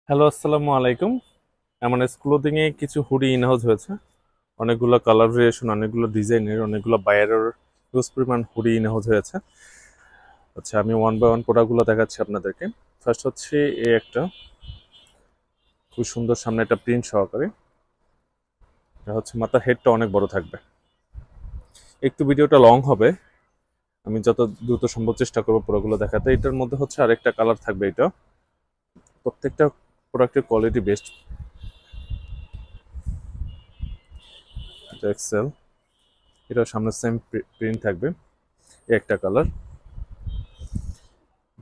Hello, আসসালামু আলাইকুম। MNS clothing এ কিছু হুডি ইনহাউস হয়েছে। অনেকগুলো কালার ভেরিয়েশন, অনেকগুলো ডিজাইনের, অনেকগুলো বায়ারের হিউজ পরিমাণ হুডি ইনহাউস হয়েছে। আচ্ছা, আমি ওয়ান বাই ওয়ান প্রোডাক্টগুলো দেখাচ্ছি আপনাদেরকে। ফার্স্ট হচ্ছে এই একটা খুব সুন্দর, সামনে একটা প্রিন্ট সহকারে। এটা হচ্ছে মাথার হেডটা অনেক বড় থাকবে। একটু ভিডিওটা লং হবে, আমি যত দ্রুত সম্ভব চেষ্টা করবো পুরোগুলো দেখাতে। এটার মধ্যে হচ্ছে আরেকটা কালার থাকবে। এটা প্রত্যেকটা প্রোডাক্টের কোয়ালিটি বেস্ট। এটা এক্সেল, এটার সামনে সেম প্রিন্ট থাকবে। এই একটা কালার।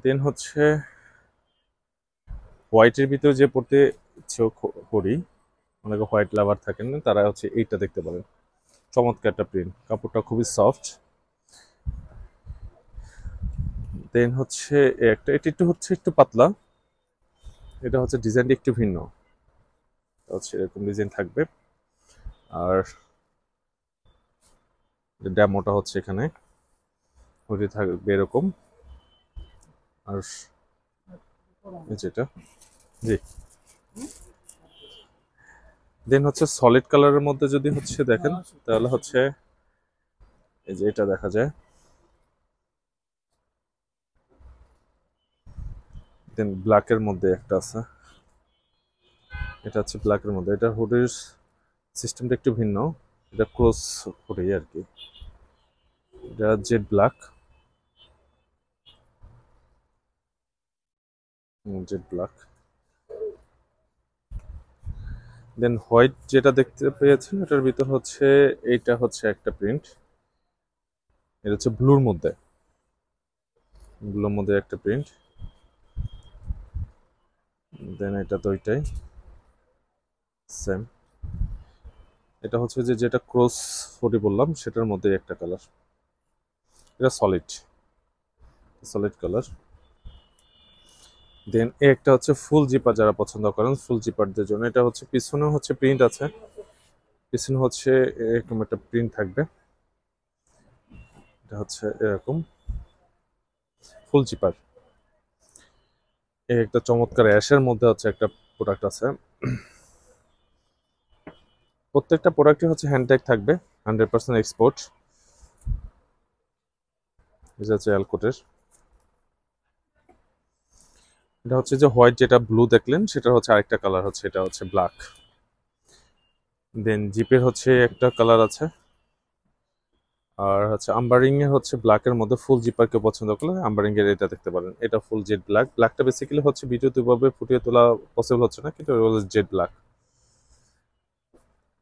দেন হচ্ছে হোয়াইটের ভিতরে যে পড়তে ইচ্ছে করি, অনেকে হোয়াইট লাভার থাকেন না, তারা হচ্ছে এইটা দেখতে পারেন। চমৎকার একটা প্রিন্ট, কাপড়টা খুবই সফট। দেন হচ্ছে একটা, এটি একটু হচ্ছে একটু পাতলা। এটা হচ্ছে ডিজাইনটা একটু ভিন্ন, হচ্ছে এরকম ডিজাইন থাকবে। আর ড্যামোটা হচ্ছে এখানে হুডি থাকবে এরকম। আর যেটা, জি। দেন হচ্ছে সলিড কালারের মধ্যে যদি হচ্ছে দেখেন, তাহলে হচ্ছে এই যে এটা দেখা যায়। দেন ব্ল্যাকের মধ্যে একটা আছে, এটা হচ্ছে ব্ল্যাকের মধ্যে। এটা হুডির সিস্টেমটা একটু ভিন্ন, এটা ক্রস হুডি আর কি। এটা জেড ব্ল্যাক, জেড ব্ল্যাক। দেন হোয়াইট যেটা দেখতে পেয়েছেন, এটার ভিতর হচ্ছে এইটা হচ্ছে একটা প্রিন্ট। এটা হচ্ছে ব্লুর মধ্যে, ব্লুর মধ্যে একটা প্রিন্ট। দেন এটা তো ওইটাই সেম। এটা হচ্ছে যে যেটা ক্রস হুডি বললাম, সেটার মধ্যে একটা কালার। এটা সলিড, সলিড কালার। দেন একটা হচ্ছে ফুল জিপার, যারা পছন্দ করেন ফুল জিপারদের জন্য। এটা হচ্ছে পিছনে হচ্ছে প্রিন্ট আছে, পিছনে হচ্ছে এরকম একটা প্রিন্ট থাকবে। এটা হচ্ছে এরকম ফুল জিপার। এই একটা চমৎকার অ্যাশের মধ্যে হচ্ছে একটা প্রোডাক্ট আছে। প্রত্যেকটা প্রোডাক্টই হচ্ছে হ্যান্ডট্যাগ থাকবে, 100% এক্সপোর্ট। এটা হচ্ছে অ্যালকোটের। এটা হচ্ছে যে হোয়াইট, যেটা ব্লু দেখলেন সেটা হচ্ছে আরেকটা কালার, হচ্ছে এটা হচ্ছে ব্ল্যাক। দেন জিপের হচ্ছে একটা কালার আছে। আর হচ্ছে আম্বারিং এর হচ্ছে ব্ল্যাকের মধ্যে ফুল জিপার কেউ পছন্দ করলে আম্বারিং এর এটা দেখতে পারেন। এটা ফুল জেড ব্ল্যাক। ব্ল্যাকটা বেসিক্যালি হচ্ছে ভিডিওতে ভাবে ফুটিয়ে তোলা পসিবল হচ্ছে না, কিন্তু জেড ব্ল্যাক।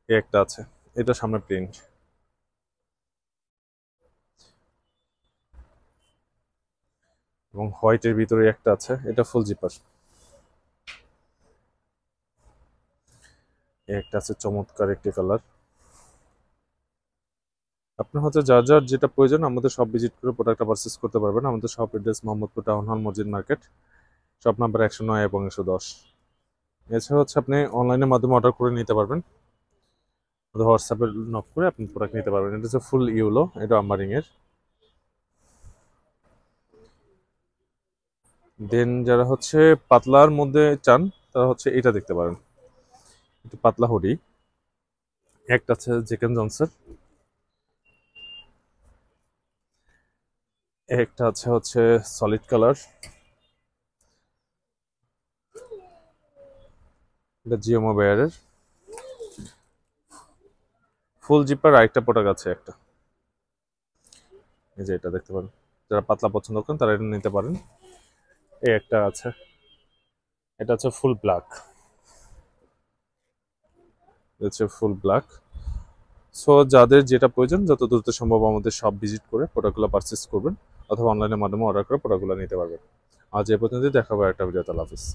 এই একটা আছে, এটা সামনে প্রিন্ট। এবং হোয়াইটের ভিতরে একটা আছে, এটা ফুল জিপার। এই একটা আছে চমৎকার একটি কালার। আপনার হচ্ছে যার যার যেটা প্রয়োজন আমাদের সব ভিজিট করে প্রোডাক্টটা পারচেস করতে পারবেন। আমাদের shop address Mohammadpur town hall, মসজিদ মার্কেট, শপ নাম্বার 109 এবং 110। এছাড়া হচ্ছে আপনি অনলাইনের মাধ্যমে অর্ডার করে নিতে পারবেন, হোয়াটসঅ্যাপে নক করে আপনি প্রোডাক্ট নিতে পারবেন। এটা হচ্ছে ফুল ইউলো, এটা আম্বারিং এর। দেন যারা হচ্ছে পাতলার মধ্যে চান, তারা হচ্ছে এটা দেখতে পারেন, একটু পাতলা হুডি। একটা আছে জেকেন জনসের, একটা আছে হচ্ছে সলিড কালার, এটা জিওমো বেয়ারের ফুল জিপার। আরেকটা প্রোডাক্ট আছে একটা, এই যে এটা দেখতে পারেন। যারা পাতলা পছন্দ করেন তারা এটা নিতে পারেন। এই একটা আছে, এটা হচ্ছে ফুল ব্ল্যাক, হচ্ছে ফুল ব্ল্যাক। সো যাদের যেটা প্রয়োজন যত দ্রুত সম্ভব আমাদের সব ভিজিট করে প্রোডাক্টগুলো পারচেস করবেন, অথবা অনলাইনের মাধ্যমে অর্ডার করে প্রোডাক্টগুলো নিতে পারবেন। আজ এ পর্যন্ত, দেখা হবে একটা ভিডিও। আল্লাহ হাফিজ।